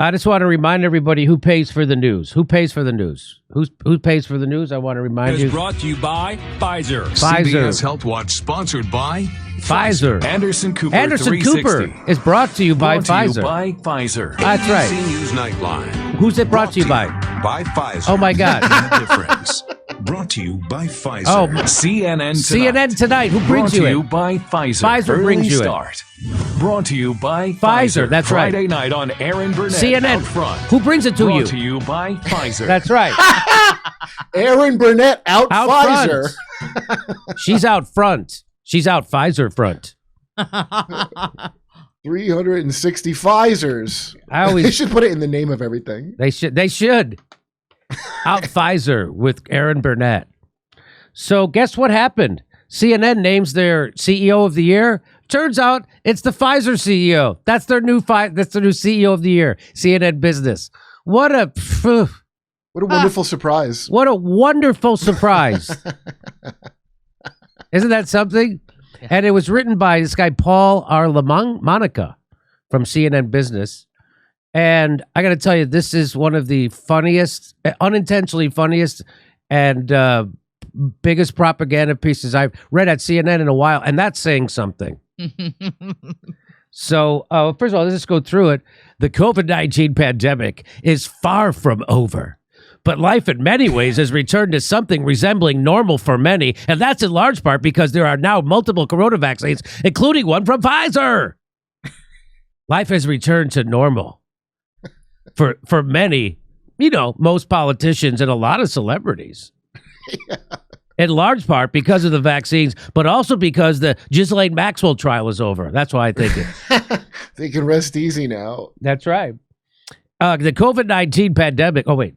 I just want to remind everybody who pays for the news. Who pays for the news? Who pays for the news? I want to remind you. Is brought to you by Pfizer. CBS Health Watch, sponsored by Pfizer. Anderson Cooper. Anderson Cooper is brought to you by Pfizer. By Pfizer. That's right. ABC News Nightline. Who's it brought to you by? By Pfizer. Oh my God. The difference. Brought to you by Pfizer. Oh, CNN Tonight. CNN Tonight. Who brings Brought you to you it? by Pfizer. Pfizer Early brings you it. start. Brought to you by Pfizer, that's right. Friday night on Aaron Burnett. CNN. Out front. Who brings it to Brought you? to you by Pfizer. That's right. Aaron Burnett out Pfizer. Front. She's out front. She's out Pfizer front. 360 Pfizers. They should put it in the name of everything. They should. Out Pfizer with Aaron Burnett. So guess what happened? CNN names their CEO of the year. Turns out it's the Pfizer CEO. That's their new CEO of the year. CNN Business. What a wonderful surprise. What a wonderful surprise. Isn't that something? And it was written by this guy, Paul R. LaMonica from CNN Business. And I got to tell you, this is one of the funniest, unintentionally funniest, and biggest propaganda pieces I've read at CNN in a while. And that's saying something. So, first of all, let's just go through it. The COVID-19 pandemic is far from over. But life in many ways has returned to something resembling normal for many, and that's in large part because there are now multiple corona vaccines, including one from Pfizer. Life has returned to normal for many, most politicians and a lot of celebrities. Yeah. In large part because of the vaccines, but also because the Ghislaine Maxwell trial is over. That's why I think it. They can rest easy now. That's right. The COVID-19 pandemic. Oh, wait.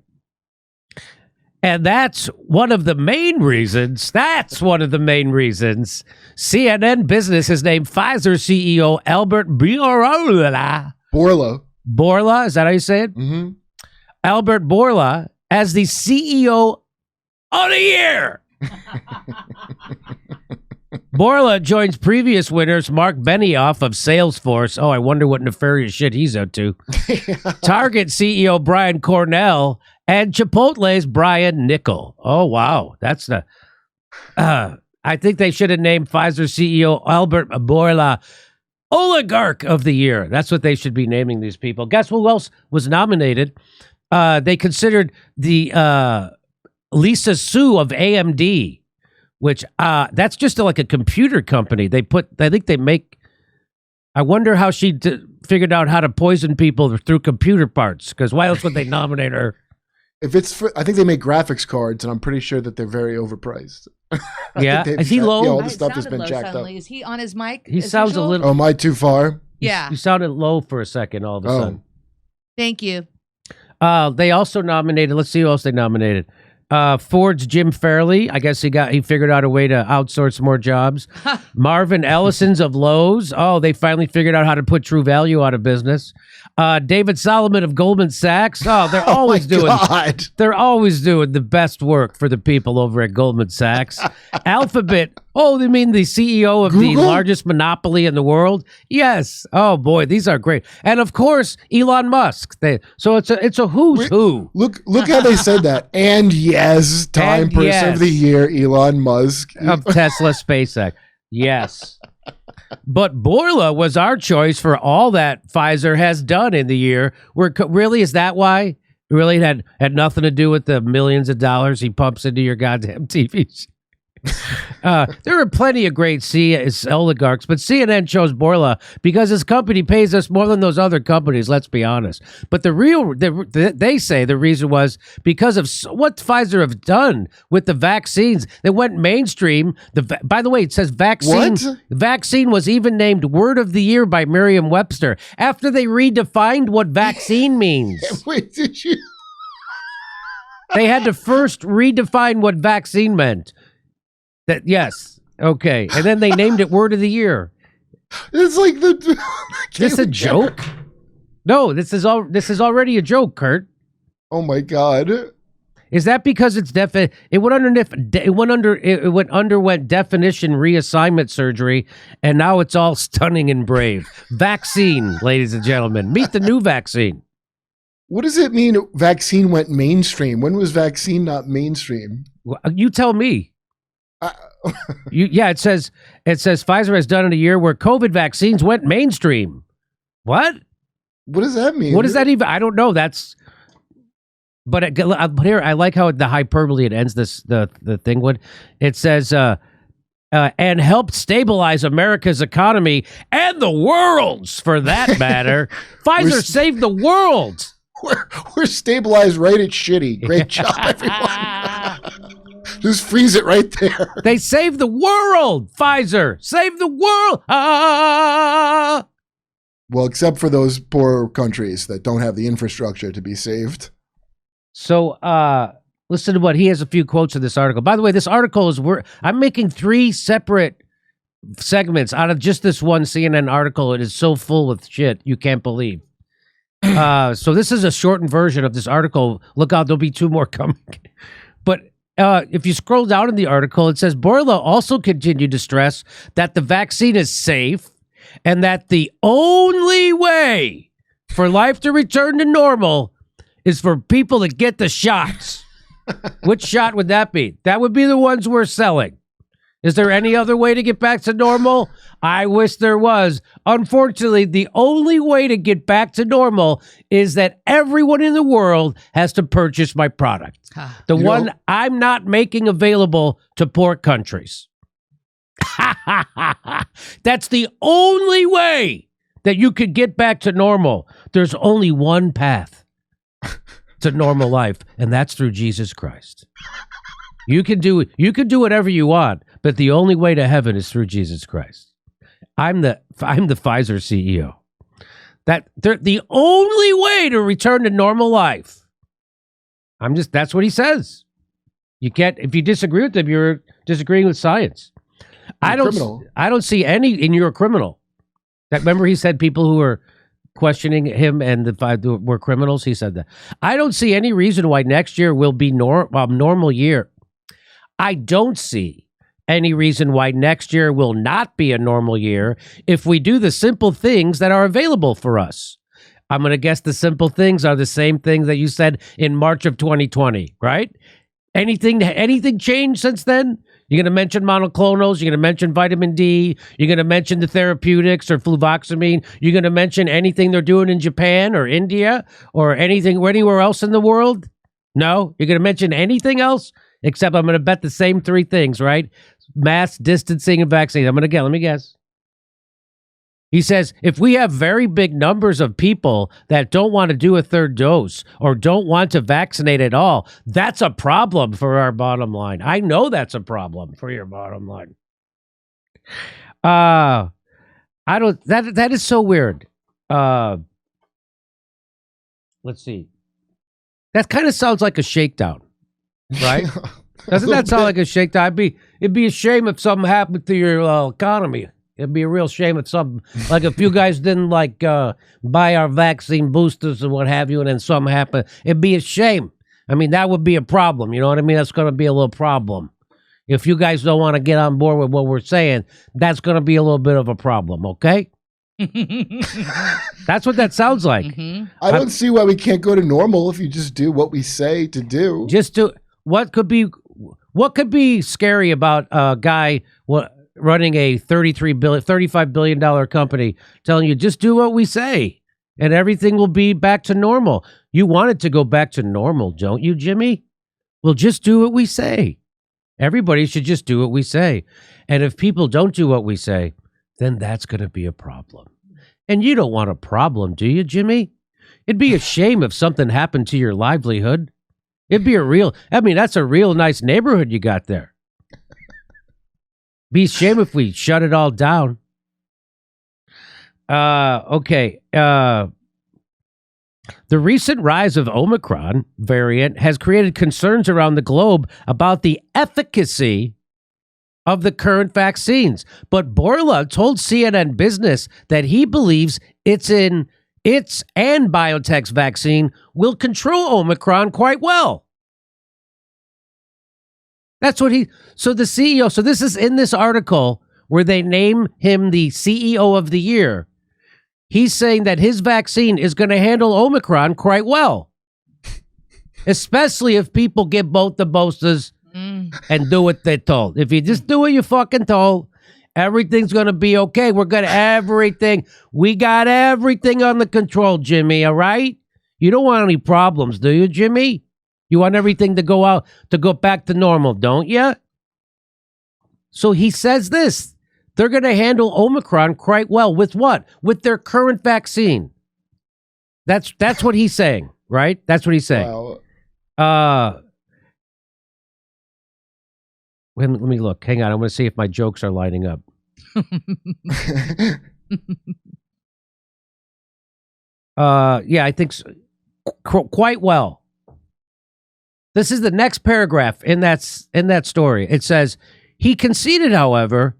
And that's one of the main reasons. CNN Business has named Pfizer CEO Albert Bourla. Bourla, is that how you say it? Mm-hmm. Albert Bourla as the CEO of the year. Bourla joins previous winners Mark Benioff of Salesforce. Oh, I wonder what nefarious shit he's up to. Target CEO Brian Cornell and Chipotle's Brian Nickel. Oh, wow. That's the... I think they should have named Pfizer CEO Albert Bourla Oligarch of the Year. That's what they should be naming these people. Guess who else was nominated? They considered the Lisa Su of AMD, which that's just like a computer company. I wonder how she figured out how to poison people through computer parts, because why else would they nominate her? I think they make graphics cards, and I'm pretty sure that they're very overpriced. Yeah, is he low? Yeah, all the stuff has been jacked up. Is he on his mic? He sounds a little. Oh, am I too far? Yeah, you sounded low for a second. All of a sudden. Thank you. They also nominated. Let's see who else they nominated. Ford's Jim Fairley. I guess he figured out a way to outsource more jobs. Marvin Ellison's of Lowe's. Oh, they finally figured out how to put True Value out of business. David Solomon of Goldman Sachs. Oh, they're always doing the best work for the people over at Goldman Sachs. Alphabet. Oh, they mean the CEO of Google? The largest monopoly in the world? Yes. Oh boy, these are great. And of course, Elon Musk. So it's a who's who. Look how they said that. And yes, Time Person of the Year, Elon Musk of Tesla, SpaceX. Yes. But Bourla was our choice for all that Pfizer has done in the year. Really, is that why? Really had nothing to do with the millions of dollars he pumps into your goddamn TVs. There are plenty of great oligarchs, but CNN chose Bourla because his company pays us more than those other companies, let's be honest. But they say the reason was because of what Pfizer have done with the vaccines. They went mainstream. By the way, it says vaccine. What? Vaccine was even named Word of the Year by Merriam-Webster after they redefined what vaccine means. Wait, did you? They had to first redefine what vaccine meant. Yes. Okay. And then they named it Word of the Year. It's like this is a joke? No, this is already a joke, Kurt. Oh my God. Is that because it underwent definition reassignment surgery, and now it's all stunning and brave? Vaccine, ladies and gentlemen. Meet the new vaccine. What does it mean vaccine went mainstream? When was vaccine not mainstream? Well, you tell me. It says Pfizer has done in a year where COVID vaccines went mainstream. What? What does that mean? What does that even? I don't know. But here I like how the hyperbole it ends the thing with. It says and helped stabilize America's economy and the world's, for that matter. Pfizer saved the world. We're stabilized right at shitty. Great job, everyone. Just freeze it right there. They saved the world. Pfizer saved the world. Ah! Well, except for those poor countries that don't have the infrastructure to be saved. So, listen to what he has a few quotes in this article. By the way, this article is I'm making 3 separate segments out of just this one CNN article. It is so full with shit you can't believe. So this is a shortened version of this article. Look out, there'll be 2 more coming. But if you scroll down in the article, it says Bourla also continued to stress that the vaccine is safe and that the only way for life to return to normal is for people to get the shots. Which shot would that be? That would be the ones we're selling. Is there any other way to get back to normal? I wish there was. Unfortunately, the only way to get back to normal is that everyone in the world has to purchase my product. The one I'm not making available to poor countries. That's the only way that you could get back to normal. There's only one path to normal life, and that's through Jesus Christ. You can do whatever you want, but the only way to heaven is through Jesus Christ. I'm the Pfizer CEO. The only way to return to normal life. That's what he says. You can't, if you disagree with him, you're disagreeing with science. I don't see any, and you're a criminal. Remember he said people who were questioning him and the 5 were criminals. He said that. I don't see any reason why next year will be normal year. I don't see any reason why next year will not be a normal year if we do the simple things that are available for us. I'm going to guess the simple things are the same things that you said in March of 2020, right? Anything changed since then? You're going to mention monoclonals. You're going to mention vitamin D. You're going to mention the therapeutics or fluvoxamine. You're going to mention anything they're doing in Japan or India or anything anywhere else in the world? No? You're going to mention anything else? Except I'm going to bet the same 3 things, right? Mass distancing and vaccines. Let me guess. He says, if we have very big numbers of people that don't want to do a 3rd dose or don't want to vaccinate at all, that's a problem for our bottom line. I know that's a problem for your bottom line. That is so weird. Let's see. That kind of sounds like a shakedown, right? Doesn't that sound like a shakedown? It'd be a shame if something happened to your economy. It'd be a real shame if something, like if you guys didn't buy our vaccine boosters and what have you, and then something happened. It'd be a shame. I mean, that would be a problem. You know what I mean? That's going to be a little problem. If you guys don't want to get on board with what we're saying, that's going to be a little bit of a problem, okay? That's what that sounds like. Mm-hmm. I don't see why we can't go to normal if you just do what we say to do. Just do what could be scary about a guy running a $35 billion company telling you just do what we say and everything will be back to normal. You want it to go back to normal, don't you, Jimmy? Well, just do what we say. Everybody should just do what we say. And if people don't do what we say, then that's going to be a problem. And you don't want a problem, do you, Jimmy? It'd be a shame if something happened to your livelihood. It'd be that's a real nice neighborhood you got there. Be a shame if we shut it all down. Okay. The recent rise of Omicron variant has created concerns around the globe about the efficacy of the current vaccines. But Bourla told CNN Business that he believes its and BioNTech's vaccine will control Omicron quite well. That's what so the CEO, so this is in this article where they name him the CEO of the year. he's saying that his vaccine is going to handle Omicron quite well, especially if people get both the boosters and do what they're told. If you just do what you're fucking told, everything's going to be okay. We're going to everything. We got everything under control, Jimmy, all right? You don't want any problems, do you, Jimmy? You want everything to go back to normal, don't you? So he says this. They're going to handle Omicron quite well. With what? With their current vaccine. That's what he's saying, right? That's what he's saying. Wow. Let me look. Hang on. I'm going to see if my jokes are lining up. Yeah, I think so. Quite well. This is the next paragraph in that story. It says, he conceded, however,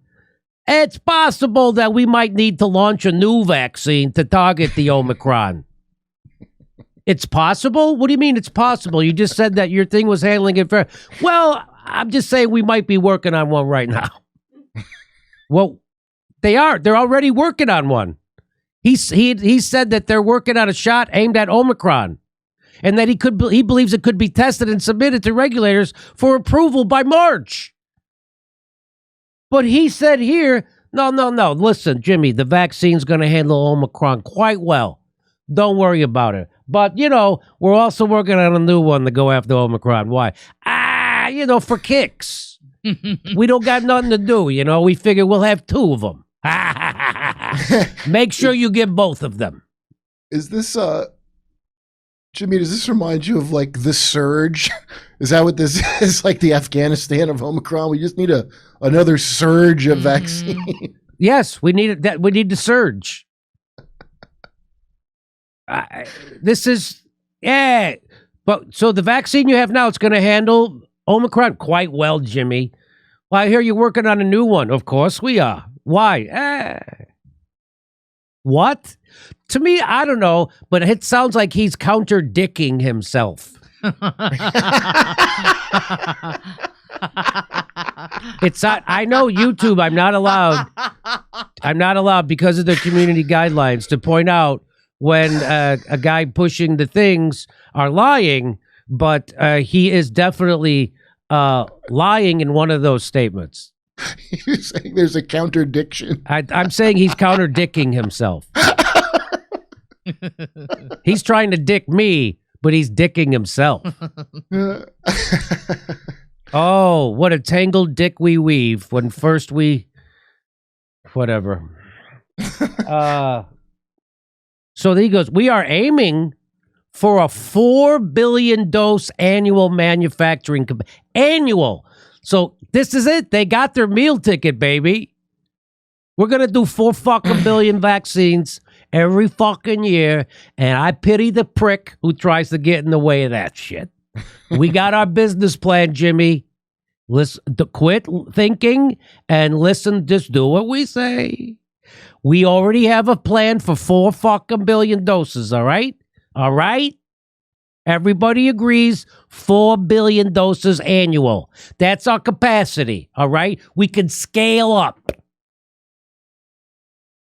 it's possible that we might need to launch a new vaccine to target the Omicron. It's possible? What do you mean it's possible? You just said that your thing was handling it fair. Well, I'm just saying we might be working on one right now. Well, they are. They're already working on one. He said that they're working on a shot aimed at Omicron, and that he believes it could be tested and submitted to regulators for approval by March. But he said here, no. Listen, Jimmy, the vaccine's going to handle Omicron quite well. Don't worry about it. But, we're also working on a new one to go after Omicron. Why? For kicks. We don't got nothing to do, We figure we'll have two of them. Make sure you get both of them. Is this, Jimmy, does this remind you of, like, the surge? Is that what this is? Like the Afghanistan of Omicron? We just need another surge of vaccine. Yes, we need that. We need the surge. This is, but so the vaccine you have now, it's going to handle Omicron quite well, Jimmy. Well, I hear you're working on a new one. Of course we are. Why? What? To me, I don't know, but it sounds like he's counter-dicking himself. It's not, I know YouTube, I'm not allowed because of the community guidelines to point out when a guy pushing the things are lying, but he is definitely lying in one of those statements. You're saying there's a counterdiction. I'm saying he's counter-dicking himself. He's trying to dick me, but he's dicking himself. Oh, what a tangled dick we weave when first we... Whatever. So he goes, we are aiming for a 4 billion dose annual manufacturing... Annual! So this is it. They got their meal ticket, baby. We're going to do 4 fucking billion vaccines every fucking year, and I pity the prick who tries to get in the way of that shit. We got our business plan, Jimmy. Listen, quit thinking and listen, just do what we say. We already have a plan for 4 fucking billion doses, all right? All right? Everybody agrees 4 billion doses annual. That's our capacity, all right? We can scale up.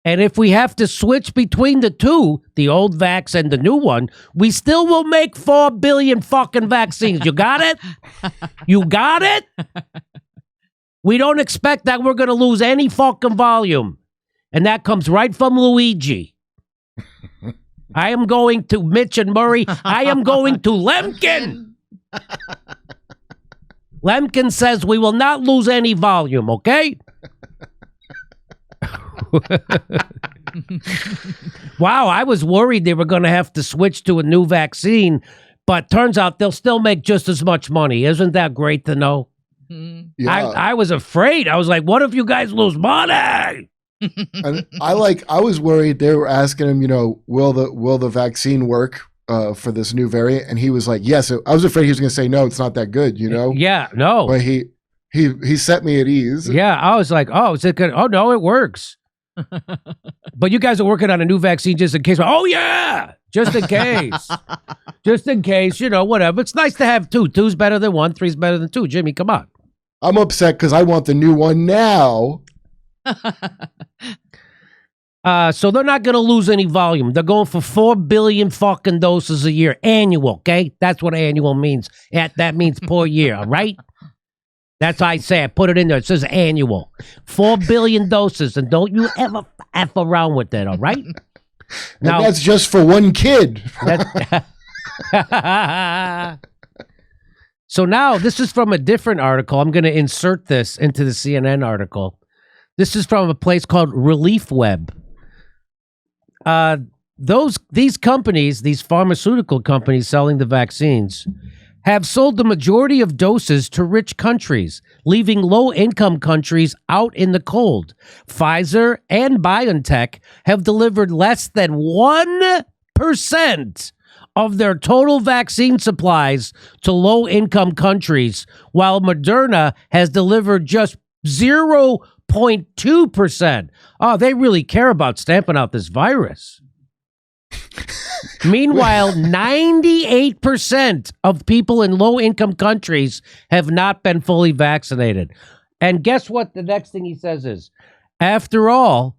And if we have to switch between the two, the old vax and the new one, we still will make 4 billion fucking vaccines. You got it? You got it? We don't expect that we're going to lose any fucking volume. And that comes right from Luigi. I am going to Mitch and Murray. I am going to Lemkin. Lemkin says we will not lose any volume, okay? Wow, I was worried they were going to have to switch to a new vaccine, but turns out they'll still make just as much money. Isn't that great to know? Yeah. I was afraid. I was like, what if you guys lose money? And I was worried they were asking him, will the vaccine work for this new variant? And he was like, yes. I was afraid he was going to say, no, it's not that good, Yeah, no. But he set me at ease. Yeah, I was like, oh, is it good? Oh, no, it works. But you guys are working on a new vaccine just in case. Oh, yeah, just in case. Just in case, whatever. It's nice to have 2. 2's better than 1. 3's better than 2. Jimmy, come on. I'm upset because I want the new one now. So they're not going to lose any volume. They're going for 4 billion fucking doses a year. Annual, okay? That's what annual means. That means per year, all right? That's what I say. I put it in there. It says annual. 4 billion doses, and don't you ever F around with that, all right? Now, that's just for one kid. So now, this is from a different article. I'm going to insert this into the CNN article. This is from a place called Relief Web. These companies, these pharmaceutical companies selling the vaccines, have sold the majority of doses to rich countries, leaving low-income countries out in the cold. Pfizer and BioNTech have delivered less than 1% of their total vaccine supplies to low-income countries, while Moderna has delivered just 0.2%. Oh, they really care about stamping out this virus. Meanwhile, 98% of people in low-income countries have not been fully vaccinated. And guess what the next thing he says is, after all,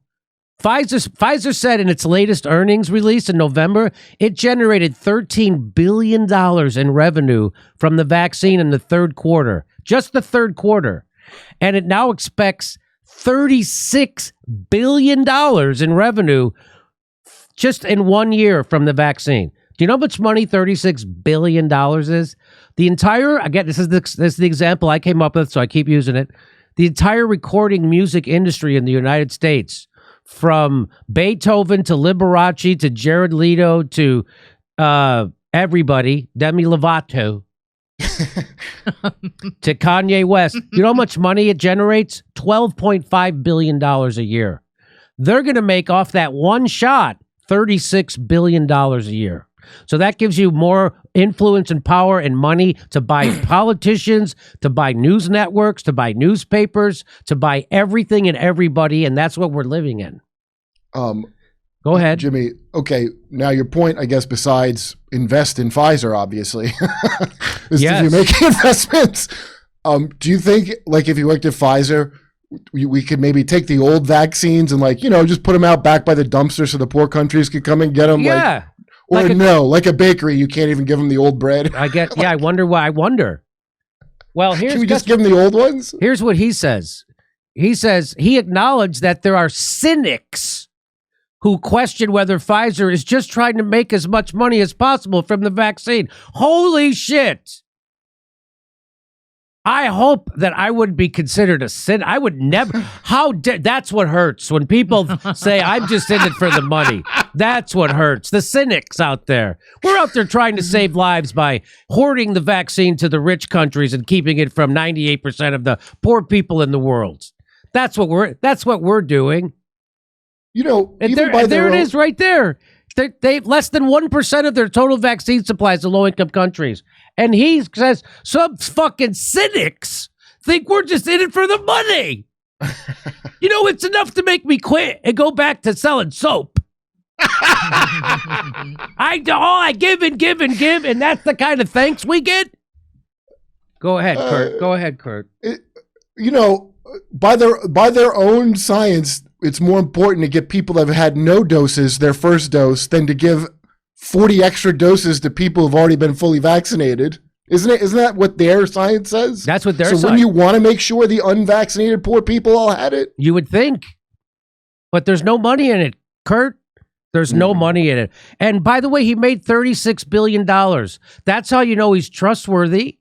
Pfizer said in its latest earnings release in November, it generated $13 billion in revenue from the vaccine in the third quarter, just the third quarter. And it now expects $36 billion in revenue just in 1 year from the vaccine. Do you know how much money $36 billion is? The entire, again, this is the example I came up with, so I keep using it. The entire recording music industry in the United States, from Beethoven to Liberace to Jared Leto to everybody, Demi Lovato, to Kanye West. You know how much money it generates? $12.5 billion a year. They're going to make off that one shot $36 billion a year. So that gives you more influence and power and money to buy politicians, to buy news networks, to buy newspapers, to buy everything and everybody, and that's what we're living in. Go ahead. Jimmy. Okay, now your point, I guess, besides invest in Pfizer, obviously, is yes. If you're making investments. Do you think, like, if you worked at Pfizer, we could maybe take the old vaccines and, like, just put them out back by the dumpster so the poor countries could come and get them? Yeah. Like a bakery, you can't even give them the old bread. I wonder why. I wonder. Well, Can we just give them the old ones? Here's what he says. He says he acknowledged that there are cynics who question whether Pfizer is just trying to make as much money as possible from the vaccine. Holy shit. I hope that I would be considered a cynic. I would never. That's what hurts when people say, I'm just in it for the money. That's what hurts. The cynics out there. We're out there trying to save lives by hoarding the vaccine to the rich countries and keeping it from 98% of the poor people in the world. That's what we're doing. And there it is right there. They less than 1% of their total vaccine supplies to low-income countries. And he says some fucking cynics think we're just in it for the money. It's enough to make me quit and go back to selling soap. I give and give and give, and that's the kind of thanks we get. Go ahead, Kurt. By their own science, it's more important to get people that have had no doses their first dose than to give 40 extra doses to people who've already been fully vaccinated. Isn't that what their science says? That's what their science. So wouldn't you want to make sure the unvaccinated poor people all had it? You would think. But there's no money in it, Kurt. There's no money in it. And by the way, he made $36 billion. That's how you know he's trustworthy.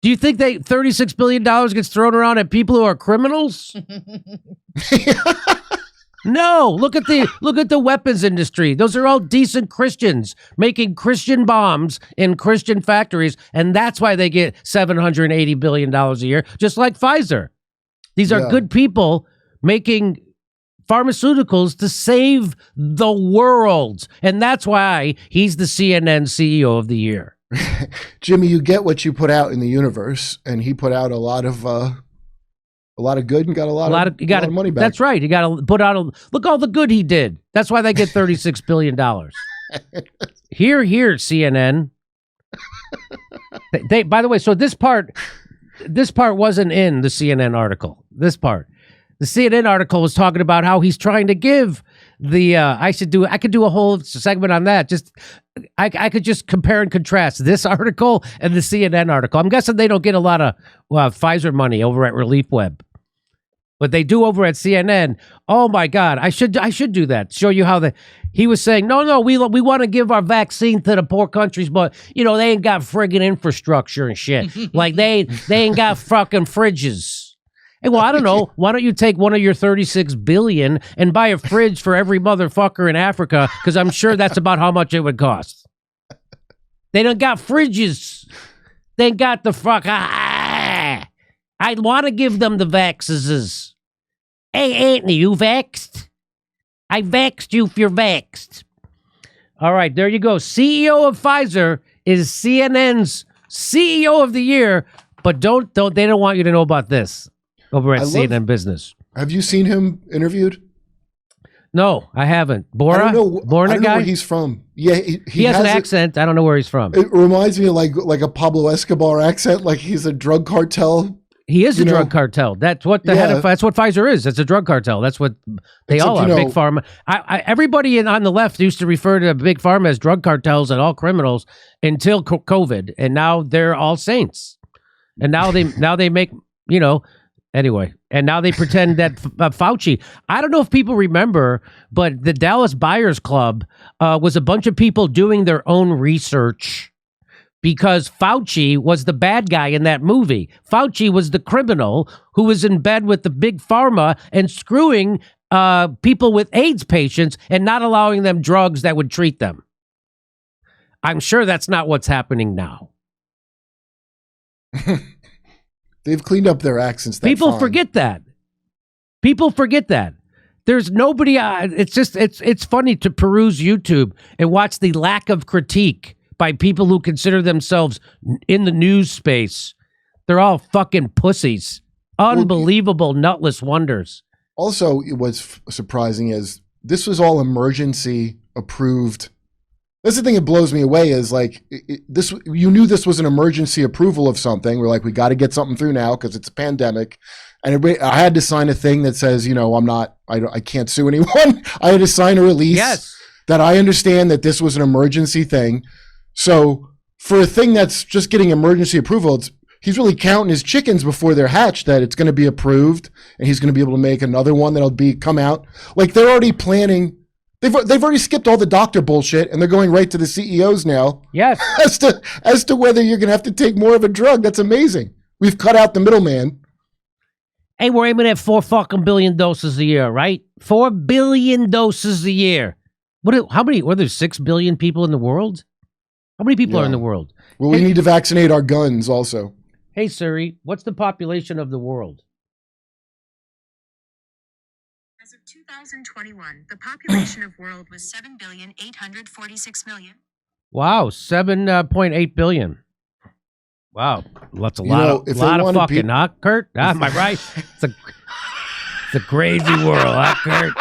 Do you think $36 billion gets thrown around at people who are criminals? No, look at the weapons industry. Those are all decent Christians making Christian bombs in Christian factories, and that's why they get $780 billion a year, just like Pfizer. These are good people making pharmaceuticals to save the world, and that's why he's the CNN CEO of the year. Jimmy, you get what you put out in the universe, and he put out a lot of good and got a lot of money back. That's right. You got to put out look all the good he did. That's why they get $36 billion. Here, CNN. They, by the way, so this part wasn't in the CNN article. This part, the CNN article was talking about how he's trying to give I could do a whole segment on that. Just I could just compare and contrast this article and the CNN article. I'm guessing they don't get a lot of Pfizer money over at Relief Web, but they do over at CNN. Oh my God, I should do that. Show you how he was saying, no, we want to give our vaccine to the poor countries, but they ain't got friggin' infrastructure and shit. Like they ain't got fucking fridges. Hey, well, I don't know. Why don't you take one of your 36 billion and buy a fridge for every motherfucker in Africa? Because I'm sure that's about how much it would cost. They don't got fridges. They got the fuck. I want to give them the vaxes. Hey, Anthony, you vaxxed? I vaxxed you if you're vaxxed. All right, there you go. CEO of Pfizer is CNN's CEO of the year, but they don't want you to know about this. Over at CNN Business. Have you seen him interviewed? No, I haven't. Bourla? I don't know guy? where he's from. Yeah, he has an accent. I don't know where he's from. It reminds me of like a Pablo Escobar accent, like he's a drug cartel. He is a drug cartel. That's what that's what Pfizer is. It's a drug cartel. That's what they all are. Big Pharma. Everybody on the left used to refer to Big Pharma as drug cartels and all criminals until COVID, and now they're all saints. And now they make Anyway, and now they pretend that Fauci, I don't know if people remember, but the Dallas Buyers Club was a bunch of people doing their own research because Fauci was the bad guy in that movie. Fauci was the criminal who was in bed with the big pharma and screwing people with AIDS patients and not allowing them drugs that would treat them. I'm sure that's not what's happening now. They've cleaned up their accents. People forget that. People forget that. There's nobody. It's funny to peruse YouTube and watch the lack of critique by people who consider themselves in the news space. They're all fucking pussies. Unbelievable, nutless wonders. Also, what's surprising is this was all emergency approved. That's the thing that blows me away is like this. You knew this was an emergency approval of something. We're like, we got to get something through now because it's a pandemic. And I had to sign a thing that says, I can't sue anyone. I had to sign a release that I understand that this was an emergency thing. So for a thing that's just getting emergency approval, he's really counting his chickens before they're hatched that it's going to be approved and he's going to be able to make another one that'll come out. Like they're already planning. They've already skipped all the doctor bullshit and they're going right to the CEOs now. Yes. As to whether you're going to have to take more of a drug. That's amazing. We've cut out the middleman. Hey, we're aiming at 4 fucking billion doses a year, right? 4 billion doses a year. How many? Were there 6 billion people in the world? How many people are in the world? Well, we need to vaccinate our guns also. Hey, Siri, what's the population of the world? As of 2021, the population of world was 7,846,000,000. Wow, 7.8 billion. Wow, that's a lot of fucking, huh, Kurt? Am I right? It's a crazy world, huh, Kurt?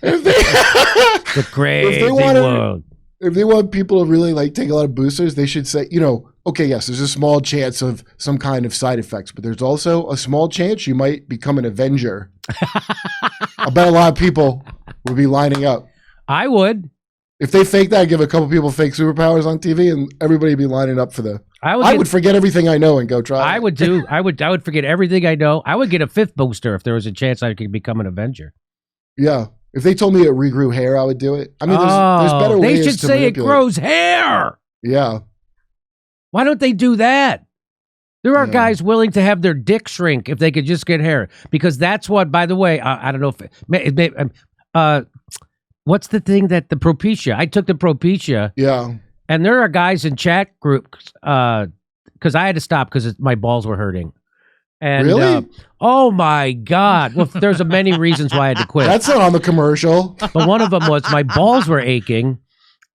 It's a crazy world. If they want people to really take a lot of boosters, they should say, okay, yes, there's a small chance of some kind of side effects, but there's also a small chance you might become an Avenger. I bet a lot of people would be lining up. I would. If they fake that, give a couple people fake superpowers on TV, and everybody would be lining up for the. I would forget everything I know and go try. I would do. I would forget everything I know. I would get a 5th booster if there was a chance I could become an Avenger. Yeah. If they told me it regrew hair, I would do it. I mean, there's better ways to They should say it grows hair. Yeah. Why don't they do that? There are guys willing to have their dick shrink if they could just get hair. Because that's what, by the way, I don't know if... what's the thing that the Propecia? I took the Propecia. Yeah. And there are guys in chat groups, because I had to stop because my balls were hurting. And, really? Oh my God! Well, there's many reasons why I had to quit. That's not on the commercial. But one of them was my balls were aching,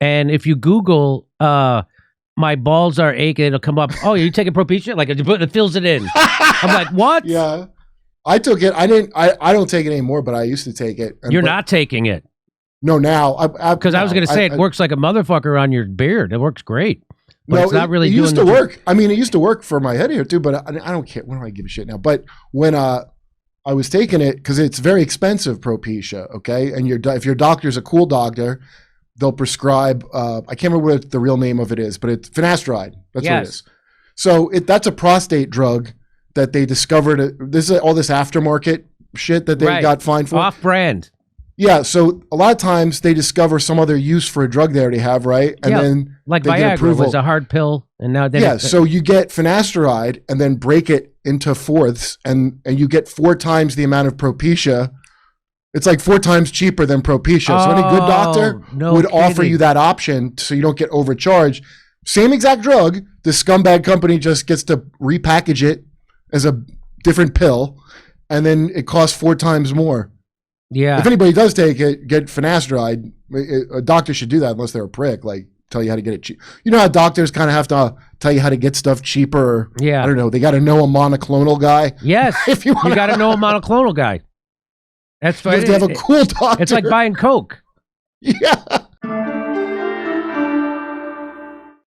and if you Google "my balls are aching," it'll come up. Oh, you taking Propecia? Like it fills it in. I'm like, what? Yeah, I took it. I didn't. I don't take it anymore, but I used to take it. You're not taking it. No, now because I was going to say it works like a motherfucker on your beard. It works great. But it's not really it used to work. I mean, it used to work for my head here too, but I don't care. When do I give a shit now? But when I I was taking it because it's very expensive, Propecia, okay? And if your doctor's a cool doctor, they'll prescribe, I can't remember what the real name of it is, but it's finasteride. That's what it is. So that's a prostate drug that they discovered. This is all this aftermarket shit that they got fined for. Off-brand. Yeah, so a lot of times they discover some other use for a drug they already have, right? And then like they get Viagra approval. was a hard pill, and now they So you get finasteride and then break it into fourths, and you get 4 times the amount of Propecia. It's like 4 times cheaper than Propecia. So any good doctor would offer you that option so you don't get overcharged. Same exact drug. The scumbag company just gets to repackage it as a different pill, and then it costs 4 times more. Yeah. If anybody does take it, get finasteride. A doctor should do that unless they're a prick. Like, tell you how to get it cheap. You know how doctors kind of have to tell you how to get stuff cheaper? Yeah. I don't know. They got to know a monoclonal guy. Yes. If you got to know a monoclonal guy. That's you have to have a cool doctor. It's like buying Coke. Yeah.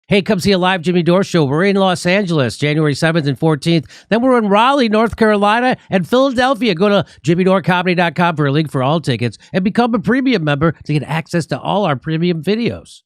Hey, come see a live Jimmy Dore show. We're in Los Angeles, January 7th and 14th. Then we're in Raleigh, North Carolina, and Philadelphia. Go to jimmydorecomedy.com for a link for all tickets and become a premium member to get access to all our premium videos.